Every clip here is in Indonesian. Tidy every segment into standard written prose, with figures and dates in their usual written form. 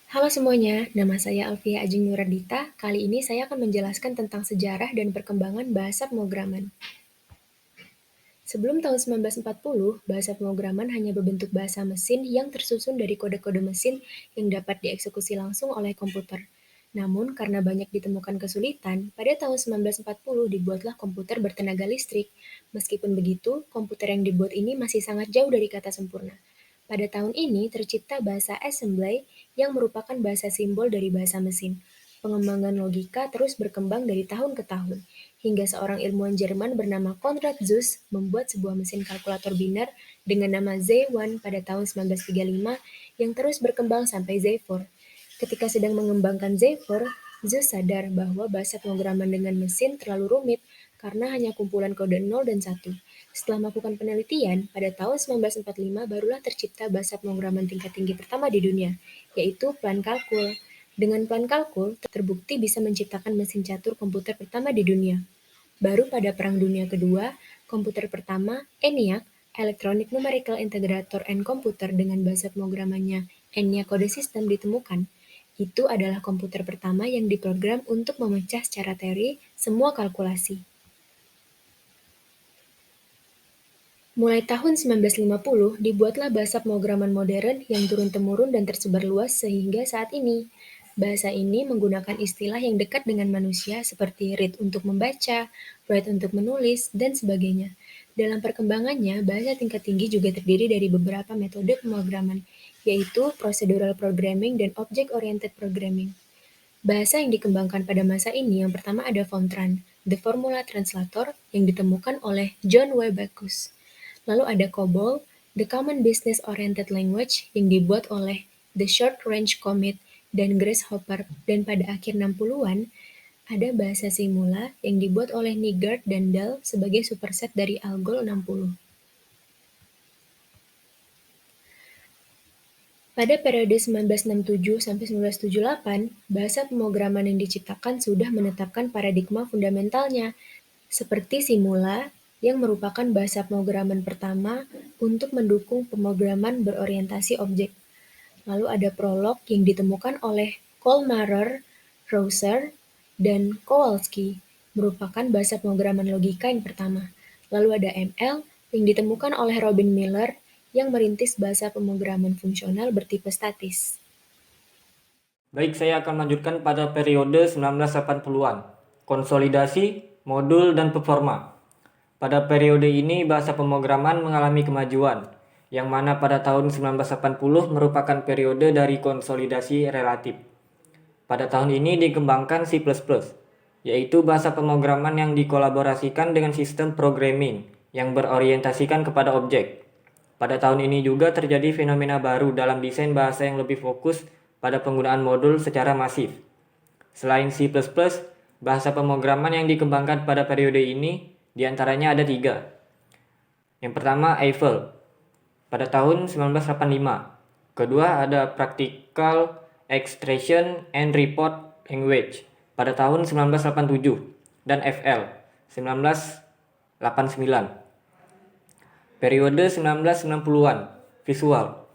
Halo semuanya, nama saya Alfia Ajeng Nuradita. Kali ini saya akan menjelaskan tentang sejarah dan perkembangan bahasa pemrograman. Sebelum tahun 1940, bahasa pemrograman hanya berbentuk bahasa mesin yang tersusun dari kode-kode mesin yang dapat dieksekusi langsung oleh komputer. Namun, karena banyak ditemukan kesulitan, pada tahun 1940 dibuatlah komputer bertenaga listrik. Meskipun begitu, komputer yang dibuat ini masih sangat jauh dari kata sempurna. Pada tahun ini tercipta bahasa assembly yang merupakan bahasa simbol dari bahasa mesin. Pengembangan logika terus berkembang dari tahun ke tahun, hingga seorang ilmuwan Jerman bernama Konrad Zuse membuat sebuah mesin kalkulator biner dengan nama Z1 pada tahun 1935 yang terus berkembang sampai Z4. Ketika sedang mengembangkan Z4, Zuse sadar bahwa bahasa pemrograman dengan mesin terlalu rumit karena hanya kumpulan kode 0 dan 1. Setelah melakukan penelitian, pada tahun 1945 barulah tercipta bahasa pemrograman tingkat tinggi pertama di dunia, yaitu plan kalkul. Dengan plan kalkul, terbukti bisa menciptakan mesin catur komputer pertama di dunia. Baru pada Perang Dunia Kedua, komputer pertama, ENIAC, Electronic Numerical Integrator and Computer dengan bahasa pemrogramannya ENIAC Code System ditemukan. Itu adalah komputer pertama yang diprogram untuk memecah secara teori semua kalkulasi. Mulai tahun 1950, dibuatlah bahasa pemrograman modern yang turun-temurun dan tersebar luas sehingga saat ini. Bahasa ini menggunakan istilah yang dekat dengan manusia seperti read untuk membaca, write untuk menulis, dan sebagainya. Dalam perkembangannya, bahasa tingkat tinggi juga terdiri dari beberapa metode pemrograman, yaitu procedural programming dan object-oriented programming. Bahasa yang dikembangkan pada masa ini yang pertama ada Fortran, the Formula Translator, yang ditemukan oleh John W. Backus. Lalu ada COBOL, the Common Business Oriented Language, yang dibuat oleh The Short Range Commit dan Grace Hopper. Dan pada akhir 60-an, ada bahasa Simula yang dibuat oleh Nygaard dan Dahl sebagai superset dari Algol 60. Pada periode 1967 sampai 1978, bahasa pemrograman yang diciptakan sudah menetapkan paradigma fundamentalnya, seperti Simula, yang merupakan bahasa pemrograman pertama untuk mendukung pemrograman berorientasi objek. Lalu ada Prolog yang ditemukan oleh Kollmarer, Rouser, dan Kowalski, merupakan bahasa pemrograman logika yang pertama. Lalu ada ML yang ditemukan oleh Robin Miller yang merintis bahasa pemrograman fungsional bertipe statis. Baik, saya akan melanjutkan pada periode 1980-an. Konsolidasi, modul, dan performa. Pada periode ini, bahasa pemrograman mengalami kemajuan, yang mana pada tahun 1980 merupakan periode dari konsolidasi relatif. Pada tahun ini dikembangkan C++, yaitu bahasa pemrograman yang dikolaborasikan dengan sistem programming yang berorientasikan kepada objek. Pada tahun ini juga terjadi fenomena baru dalam desain bahasa yang lebih fokus pada penggunaan modul secara masif. Selain C++, bahasa pemrograman yang dikembangkan pada periode ini diantaranya ada 3. Yang pertama Eiffel pada tahun 1985. Kedua ada Practical Extraction and Report Language pada tahun 1987 dan FL 1989. Periode 1990-an, visual.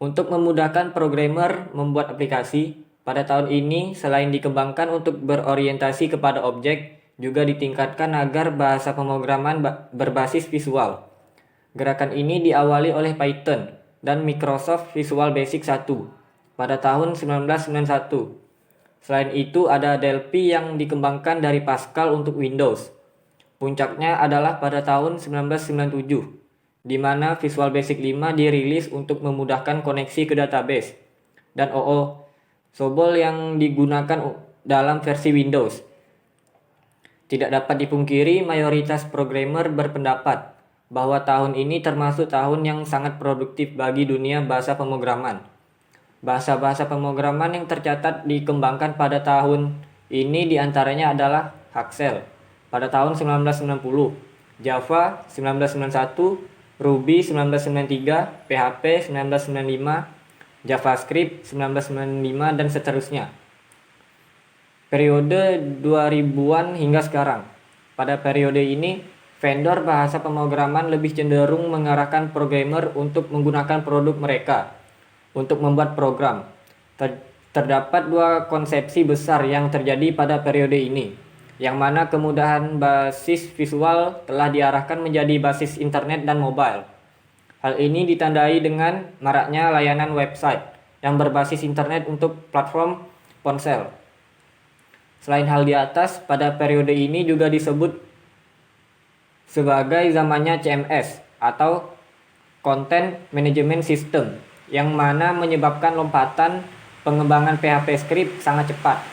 Untuk memudahkan programmer membuat aplikasi, pada tahun ini selain dikembangkan untuk berorientasi kepada objek, juga ditingkatkan agar bahasa pemrograman berbasis visual. Gerakan ini diawali oleh Python dan Microsoft Visual Basic 1 pada tahun 1991. Selain itu ada Delphi yang dikembangkan dari Pascal untuk Windows. Puncaknya adalah pada tahun 1997, di mana Visual Basic 5 dirilis untuk memudahkan koneksi ke database, dan OO Sobol yang digunakan dalam versi Windows. Tidak dapat dipungkiri, mayoritas programmer berpendapat bahwa tahun ini termasuk tahun yang sangat produktif bagi dunia bahasa pemrograman. Bahasa-bahasa pemrograman yang tercatat dikembangkan pada tahun ini diantaranya adalah Haskell pada tahun 1990, Java 1991, Ruby 1993, PHP 1995, JavaScript 1995, dan seterusnya. Periode 2000-an hingga sekarang. Pada periode ini, vendor bahasa pemrograman lebih cenderung mengarahkan programmer untuk menggunakan produk mereka untuk membuat program. Terdapat dua konsepsi besar yang terjadi pada periode ini, yang mana kemudahan basis visual telah diarahkan menjadi basis internet dan mobile. Hal ini ditandai dengan maraknya layanan website yang berbasis internet untuk platform ponsel. Selain hal di atas, pada periode ini juga disebut sebagai zamannya CMS atau Content Management System, yang mana menyebabkan lompatan pengembangan PHP script sangat cepat.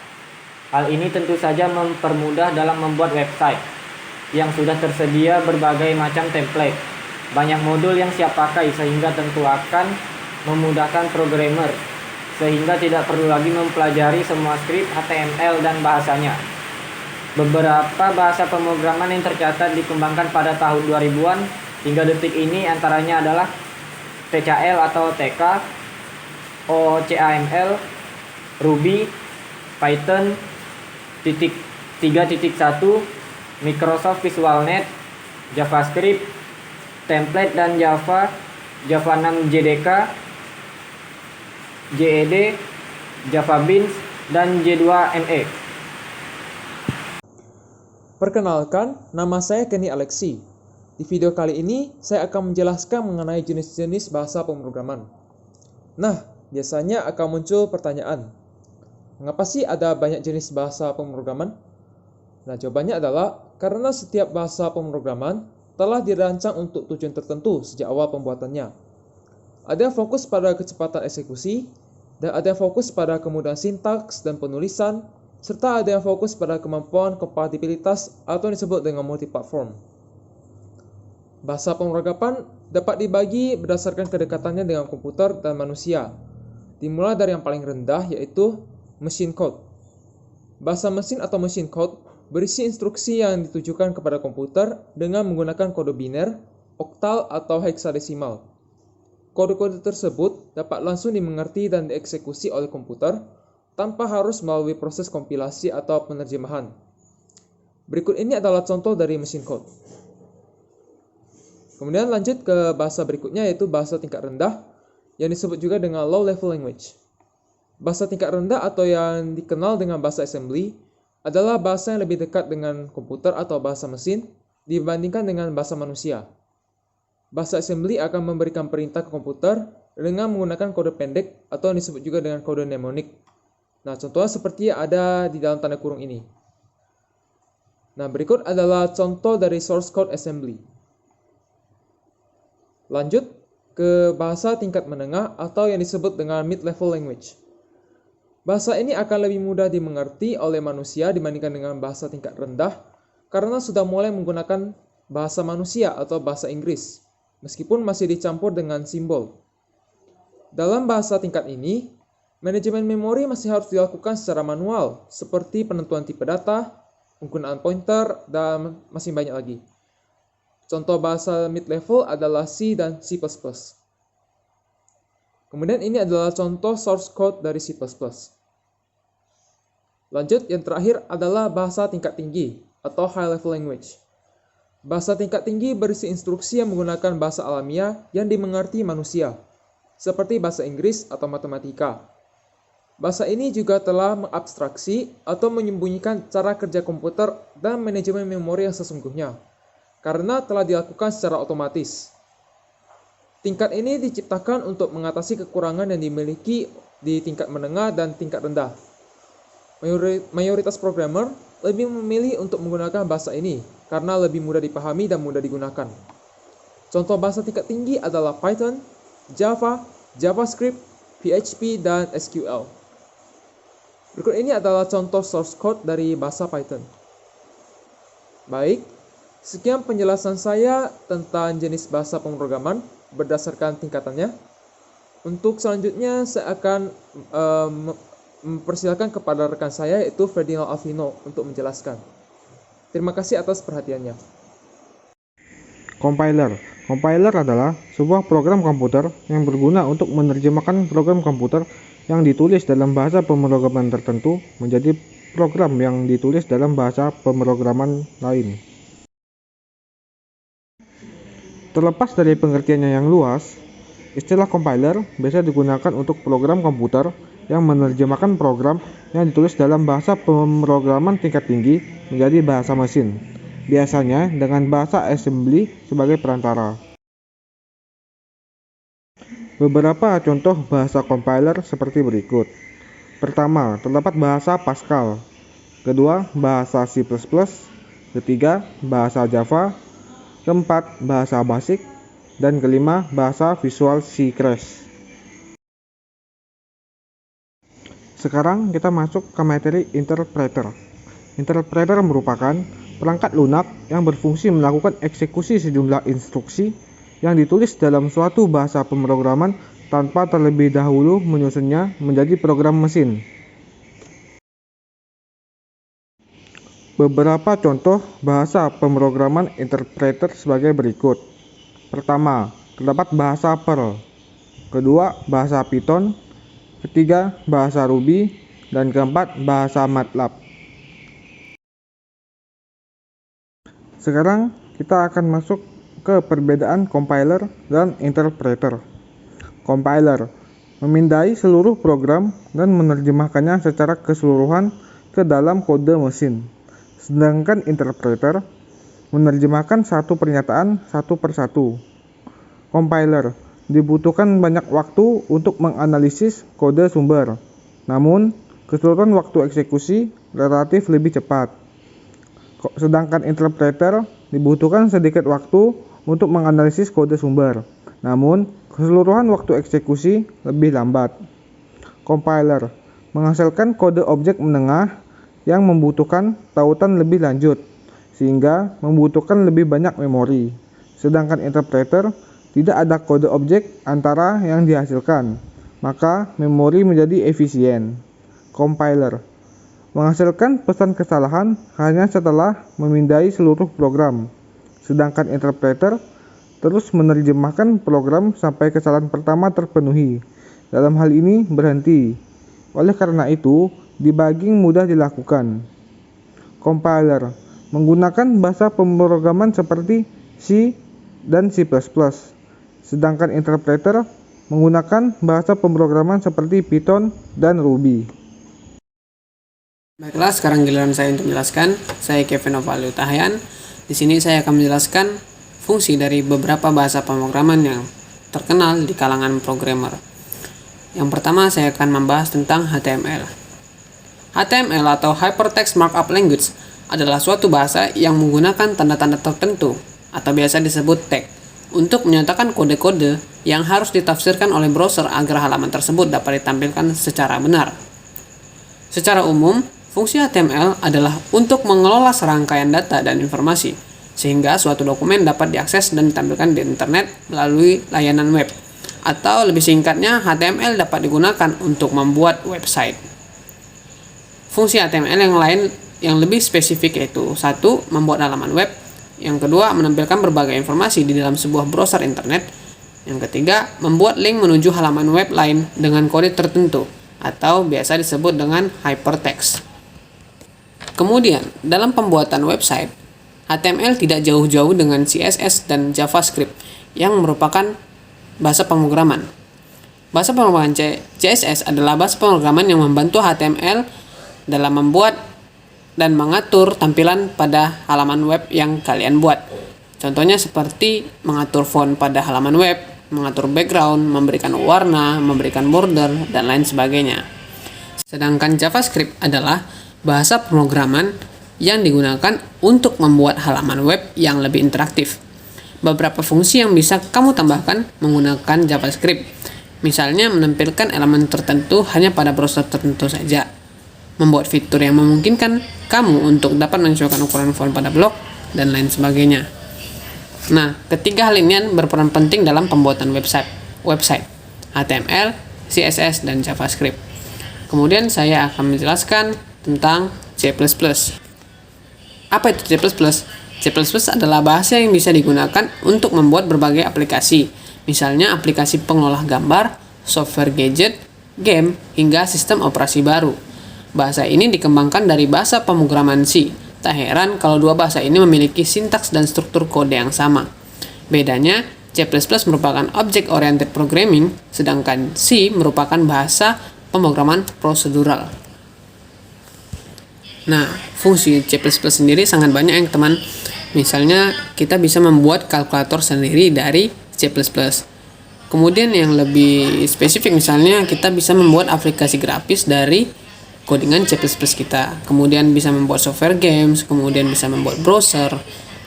Hal ini tentu saja mempermudah dalam membuat website yang sudah tersedia berbagai macam template, banyak modul yang siap pakai sehingga tentu akan memudahkan programmer sehingga tidak perlu lagi mempelajari semua skrip HTML dan bahasanya. Beberapa bahasa pemrograman yang tercatat dikembangkan pada tahun 2000-an hingga detik ini antaranya adalah TCL atau TK, OCaml, Ruby, Python, 3.1, Microsoft Visual Net, JavaScript, template dan Java, Java 6 JDK, JED, Java Beans, dan J2ME. Perkenalkan, nama saya Kenny Alexi. Di video kali ini, saya akan menjelaskan mengenai jenis-jenis bahasa pemrograman. Nah, biasanya akan muncul pertanyaan, mengapa sih ada banyak jenis bahasa pemrograman? Nah, jawabannya adalah karena setiap bahasa pemrograman telah dirancang untuk tujuan tertentu sejak awal pembuatannya. Ada yang fokus pada kecepatan eksekusi, dan ada yang fokus pada kemudahan sintaks dan penulisan, serta ada yang fokus pada kemampuan kompatibilitas atau yang disebut dengan multiplatform. Bahasa pemrograman dapat dibagi berdasarkan kedekatannya dengan komputer dan manusia. Dimulai dari yang paling rendah, yaitu machine code. Bahasa mesin atau machine code berisi instruksi yang ditujukan kepada komputer dengan menggunakan kode biner, oktal, atau heksadesimal. Kode-kode tersebut dapat langsung dimengerti dan dieksekusi oleh komputer tanpa harus melalui proses kompilasi atau penerjemahan. Berikut ini adalah contoh dari machine code. Kemudian lanjut ke bahasa berikutnya, yaitu bahasa tingkat rendah yang disebut juga dengan low level language. Bahasa tingkat rendah atau yang dikenal dengan bahasa assembly adalah bahasa yang lebih dekat dengan komputer atau bahasa mesin dibandingkan dengan bahasa manusia. Bahasa assembly akan memberikan perintah ke komputer dengan menggunakan kode pendek atau yang disebut juga dengan kode mnemonik. Nah, contohnya seperti ada di dalam tanda kurung ini. Nah, berikut adalah contoh dari source code assembly. Lanjut ke bahasa tingkat menengah atau yang disebut dengan mid-level language. Bahasa ini akan lebih mudah dimengerti oleh manusia dibandingkan dengan bahasa tingkat rendah karena sudah mulai menggunakan bahasa manusia atau bahasa Inggris, meskipun masih dicampur dengan simbol. Dalam bahasa tingkat ini, manajemen memori masih harus dilakukan secara manual, seperti penentuan tipe data, penggunaan pointer, dan masih banyak lagi. Contoh bahasa mid-level adalah C dan C++. Kemudian ini adalah contoh source code dari C++. Lanjut, yang terakhir adalah bahasa tingkat tinggi atau high level language. Bahasa tingkat tinggi berisi instruksi yang menggunakan bahasa alamiah yang dimengerti manusia, seperti bahasa Inggris atau matematika. Bahasa ini juga telah mengabstraksi atau menyembunyikan cara kerja komputer dan manajemen memori yang sesungguhnya, karena telah dilakukan secara otomatis. Tingkat ini diciptakan untuk mengatasi kekurangan yang dimiliki di tingkat menengah dan tingkat rendah. Mayoritas programmer lebih memilih untuk menggunakan bahasa ini karena lebih mudah dipahami dan mudah digunakan. Contoh bahasa tingkat tinggi adalah Python, Java, JavaScript, PHP, dan SQL. Berikut ini adalah contoh source code dari bahasa Python. Baik, sekian penjelasan saya tentang jenis bahasa pemrograman berdasarkan tingkatannya. Untuk selanjutnya saya akan mempersilakan kepada rekan saya, yaitu Ferdinand Alvino, untuk menjelaskan. Terima kasih atas perhatiannya. Compiler. Compiler adalah sebuah program komputer yang berguna untuk menerjemahkan program komputer yang ditulis dalam bahasa pemrograman tertentu menjadi program yang ditulis dalam bahasa pemrograman lain. Terlepas dari pengertiannya yang luas, Istilah compiler biasa digunakan untuk program komputer yang menerjemahkan program yang ditulis dalam bahasa pemrograman tingkat tinggi menjadi bahasa mesin, biasanya dengan bahasa assembly sebagai perantara. Beberapa contoh bahasa compiler seperti berikut. Pertama, terdapat bahasa Pascal. Kedua, bahasa C++. Ketiga, bahasa Java. Keempat, bahasa BASIC. Dan kelima, bahasa Visual C Crash. Sekarang kita masuk ke materi interpreter. Interpreter merupakan perangkat lunak yang berfungsi melakukan eksekusi sejumlah instruksi yang ditulis dalam suatu bahasa pemrograman tanpa terlebih dahulu menyusunnya menjadi program mesin. Beberapa contoh bahasa pemrograman interpreter sebagai berikut. Pertama, terdapat bahasa Perl. Kedua, bahasa Python. Ketiga, bahasa Ruby. Dan keempat, bahasa MATLAB. Sekarang kita akan masuk ke perbedaan compiler dan interpreter. Compiler memindai seluruh program dan menerjemahkannya secara keseluruhan ke dalam kode mesin. Sedangkan interpreter menerjemahkan satu pernyataan satu persatu. Compiler dibutuhkan banyak waktu untuk menganalisis kode sumber, namun keseluruhan waktu eksekusi relatif lebih cepat. Sedangkan interpreter dibutuhkan sedikit waktu untuk menganalisis kode sumber, namun keseluruhan waktu eksekusi lebih lambat. Compiler menghasilkan kode objek menengah yang membutuhkan tautan lebih lanjut, sehingga membutuhkan lebih banyak memori. Sedangkan interpreter tidak ada kode objek antara yang dihasilkan, maka memori menjadi efisien. Compiler menghasilkan pesan kesalahan hanya setelah memindai seluruh program. Sedangkan interpreter terus menerjemahkan program sampai kesalahan pertama terpenuhi. Dalam hal ini berhenti. Oleh karena itu, debugging mudah dilakukan. Compiler menggunakan bahasa pemrograman seperti C dan C++. Sedangkan interpreter menggunakan bahasa pemrograman seperti Python dan Ruby. Baiklah, sekarang giliran saya untuk menjelaskan. Saya Kevin Ovalio Tahayan. Di sini saya akan menjelaskan fungsi dari beberapa bahasa pemrograman yang terkenal di kalangan programmer. Yang pertama, saya akan membahas tentang HTML. HTML atau Hypertext Markup Language adalah suatu bahasa yang menggunakan tanda-tanda tertentu atau biasa disebut tag untuk menyatakan kode-kode yang harus ditafsirkan oleh browser agar halaman tersebut dapat ditampilkan secara benar. Secara umum, fungsi HTML adalah untuk mengelola serangkaian data dan informasi, sehingga suatu dokumen dapat diakses dan ditampilkan di internet melalui layanan web. Atau lebih singkatnya, HTML dapat digunakan untuk membuat website. Fungsi HTML yang lain yang lebih spesifik yaitu 1. Membuat halaman web. Yang kedua, menampilkan berbagai informasi di dalam sebuah browser internet. Yang ketiga, membuat link menuju halaman web lain dengan kode tertentu, atau biasa disebut dengan hypertext. Kemudian, dalam pembuatan website, HTML tidak jauh-jauh dengan CSS dan JavaScript yang merupakan bahasa pemrograman. Bahasa pemrograman CSS adalah bahasa pemrograman yang membantu HTML dalam membuat dan mengatur tampilan pada halaman web yang kalian buat. Contohnya seperti mengatur font pada halaman web, mengatur background, memberikan warna, memberikan border, dan lain sebagainya. Sedangkan JavaScript adalah bahasa pemrograman yang digunakan untuk membuat halaman web yang lebih interaktif. Beberapa fungsi yang bisa kamu tambahkan menggunakan JavaScript, misalnya menampilkan elemen tertentu hanya pada browser tertentu saja, membuat fitur yang memungkinkan kamu untuk dapat menyesuaikan ukuran font pada blog, dan lain sebagainya. Nah, ketiga hal ini berperan penting dalam pembuatan website, HTML, CSS, dan JavaScript. Kemudian saya akan menjelaskan tentang C++. Apa itu C++? C++ adalah bahasa yang bisa digunakan untuk membuat berbagai aplikasi, misalnya aplikasi pengolah gambar, software gadget, game, hingga sistem operasi baru. Bahasa ini dikembangkan dari bahasa pemrograman C. Tak heran kalau dua bahasa ini memiliki sintaks dan struktur kode yang sama. Bedanya, C++ merupakan Object Oriented Programming, sedangkan C merupakan bahasa pemrograman prosedural. Nah, fungsi C++ sendiri sangat banyak ya teman. Misalnya kita bisa membuat kalkulator sendiri dari C++. Kemudian yang lebih spesifik misalnya kita bisa membuat aplikasi grafis dari codingan C++ kita. Kemudian bisa membuat software games, kemudian bisa membuat browser,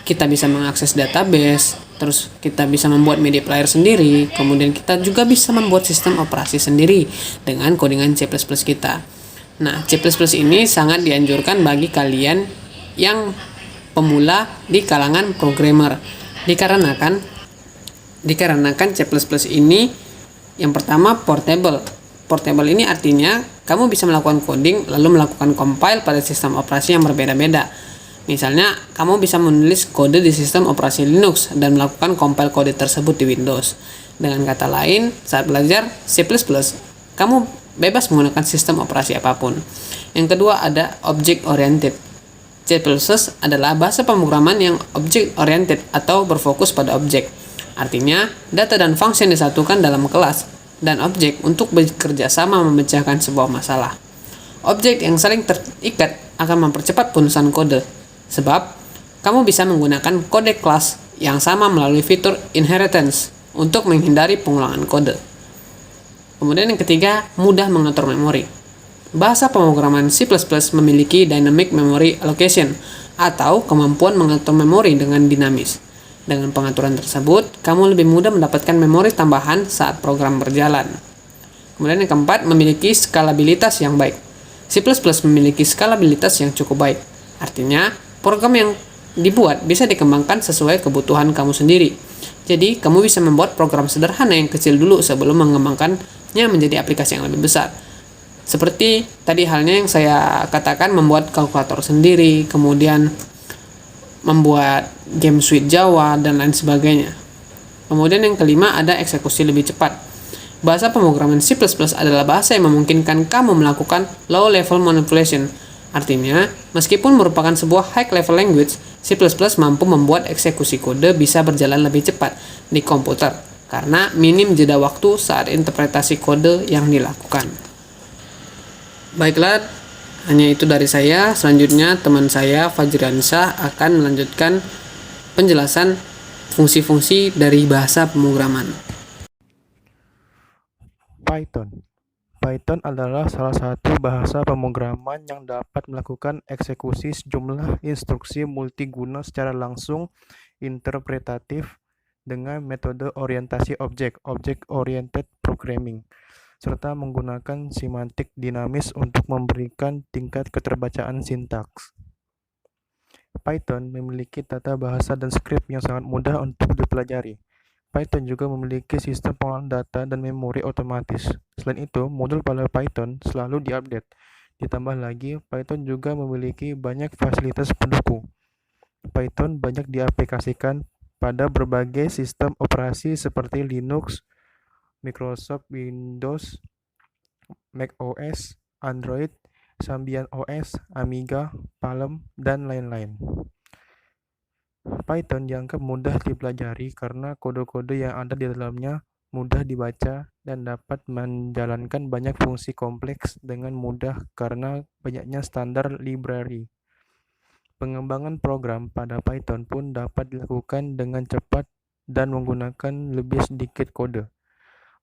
kita bisa mengakses database, terus kita bisa membuat media player sendiri, kemudian kita juga bisa membuat sistem operasi sendiri dengan codingan C++ kita. Nah, C++ ini sangat dianjurkan bagi kalian yang pemula di kalangan programmer. Dikarenakan C++ ini yang pertama portable. Portable ini artinya kamu bisa melakukan coding lalu melakukan compile pada sistem operasi yang berbeda-beda. Misalnya, kamu bisa menulis kode di sistem operasi Linux dan melakukan compile kode tersebut di Windows. Dengan kata lain, saat belajar C++, kamu bebas menggunakan sistem operasi apapun. Yang kedua ada object oriented. C++ adalah bahasa pemrograman yang object oriented atau berfokus pada objek. Artinya, data dan fungsi disatukan dalam kelas dan objek untuk bekerja sama memecahkan sebuah masalah. Objek yang saling terikat akan mempercepat penulisan kode, sebab kamu bisa menggunakan kode kelas yang sama melalui fitur inheritance untuk menghindari pengulangan kode. Kemudian yang ketiga, mudah mengatur memori. Bahasa pemrograman C++ memiliki dynamic memory allocation atau kemampuan mengatur memori dengan dinamis. Dengan pengaturan tersebut, kamu lebih mudah mendapatkan memori tambahan saat program berjalan. Kemudian yang keempat, memiliki skalabilitas yang baik. C++ memiliki skalabilitas yang cukup baik. Artinya, program yang dibuat bisa dikembangkan sesuai kebutuhan kamu sendiri. Jadi, kamu bisa membuat program sederhana yang kecil dulu sebelum mengembangkannya menjadi aplikasi yang lebih besar. Seperti tadi halnya yang saya katakan, membuat kalkulator sendiri, kemudian membuat game suite Java, dan lain sebagainya. Kemudian yang kelima ada eksekusi lebih cepat. Bahasa pemrograman C++ adalah bahasa yang memungkinkan kamu melakukan low level manipulation. Artinya, meskipun merupakan sebuah high level language, C++ mampu membuat eksekusi kode bisa berjalan lebih cepat di komputer karena minim jeda waktu saat interpretasi kode yang dilakukan. Baiklah, hanya itu dari saya. Selanjutnya teman saya Fajriansyah akan melanjutkan penjelasan fungsi-fungsi dari bahasa pemrograman. Python adalah salah satu bahasa pemrograman yang dapat melakukan eksekusi sejumlah instruksi multiguna secara langsung interpretatif dengan metode orientasi objek, object-oriented programming, serta menggunakan semantik dinamis untuk memberikan tingkat keterbacaan sintaks. Python memiliki tata bahasa dan skrip yang sangat mudah untuk dipelajari. Python juga memiliki sistem pengolahan data dan memori otomatis. Selain itu, modul pada Python selalu diupdate. Ditambah lagi, Python juga memiliki banyak fasilitas pendukung. Python banyak diaplikasikan pada berbagai sistem operasi seperti Linux, Microsoft Windows, Mac OS, Android, Symbian OS, Amiga, Palm, dan lain-lain. Python dianggap mudah dipelajari karena kode-kode yang ada di dalamnya mudah dibaca dan dapat menjalankan banyak fungsi kompleks dengan mudah karena banyaknya standar library. Pengembangan program pada Python pun dapat dilakukan dengan cepat dan menggunakan lebih sedikit kode.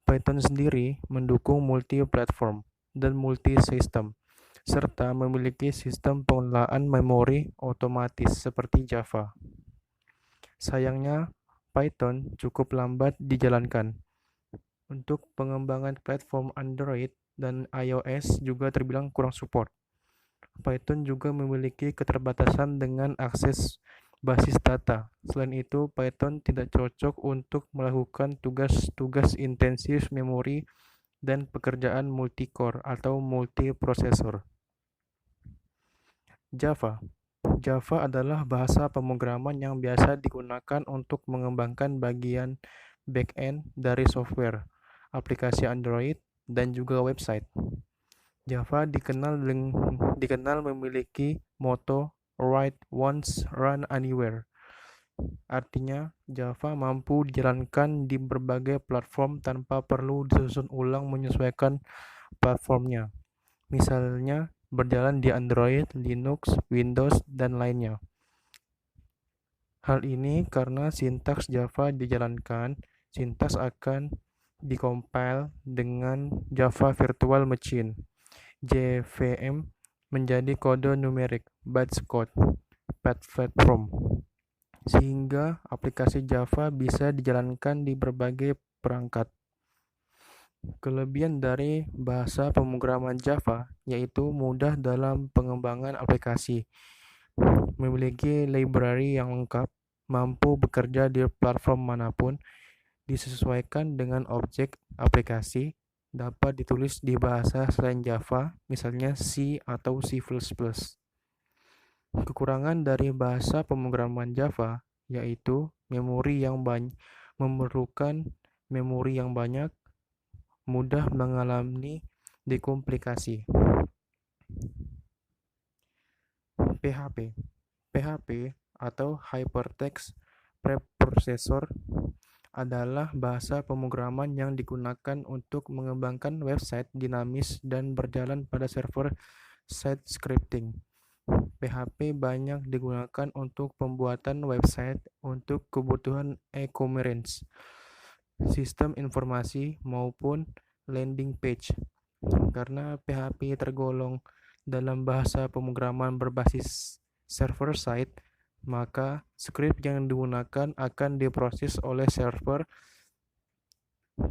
Python sendiri mendukung multi-platform dan multi-sistem, serta memiliki sistem pengelolaan memori otomatis seperti Java. Sayangnya, Python cukup lambat dijalankan. Untuk pengembangan platform Android dan iOS juga terbilang kurang support. Python juga memiliki keterbatasan dengan akses basis data. Selain itu, Python tidak cocok untuk melakukan tugas-tugas intensif memori dan pekerjaan multi-core atau multiprosesor. Java adalah bahasa pemrograman yang biasa digunakan untuk mengembangkan bagian back-end dari software, aplikasi Android, dan juga website. Java dikenal memiliki moto "Write once, run anywhere", Artinya, Java mampu dijalankan di berbagai platform tanpa perlu disusun ulang menyesuaikan platformnya. Misalnya, berjalan di Android, Linux, Windows, dan lainnya. Hal ini karena sintaks Java dijalankan, sintaks akan dikompil dengan Java Virtual Machine (JVM) menjadi kode numerik bytecode platform, sehingga aplikasi Java bisa dijalankan di berbagai perangkat. Kelebihan dari bahasa pemrograman Java yaitu mudah dalam pengembangan aplikasi, memiliki library yang lengkap, mampu bekerja di platform manapun, disesuaikan dengan objek aplikasi, dapat ditulis di bahasa selain Java, misalnya C atau C++. Kekurangan dari bahasa pemrograman Java yaitu memerlukan memori yang banyak, mudah mengalami dekomplikasi. PHP PHP atau Hypertext Preprocessor adalah bahasa pemrograman yang digunakan untuk mengembangkan website dinamis dan berjalan pada server side scripting. PHP banyak digunakan untuk pembuatan website untuk kebutuhan e-commerce, sistem informasi, maupun landing page. Karena PHP tergolong dalam bahasa pemrograman berbasis server-side, maka skrip yang digunakan akan diproses oleh server.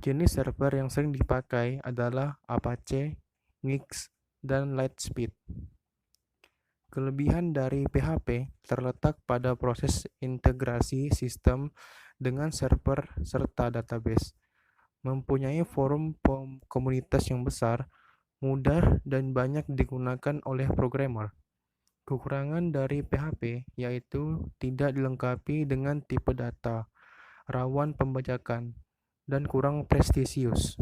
Jenis server yang sering dipakai adalah Apache, Nix, dan Lightspeed. Kelebihan dari PHP terletak pada proses integrasi sistem dengan server serta database. Mempunyai forum komunitas yang besar, mudah dan banyak digunakan oleh programmer. Kekurangan dari PHP yaitu tidak dilengkapi dengan tipe data, rawan pembajakan, dan kurang prestisius.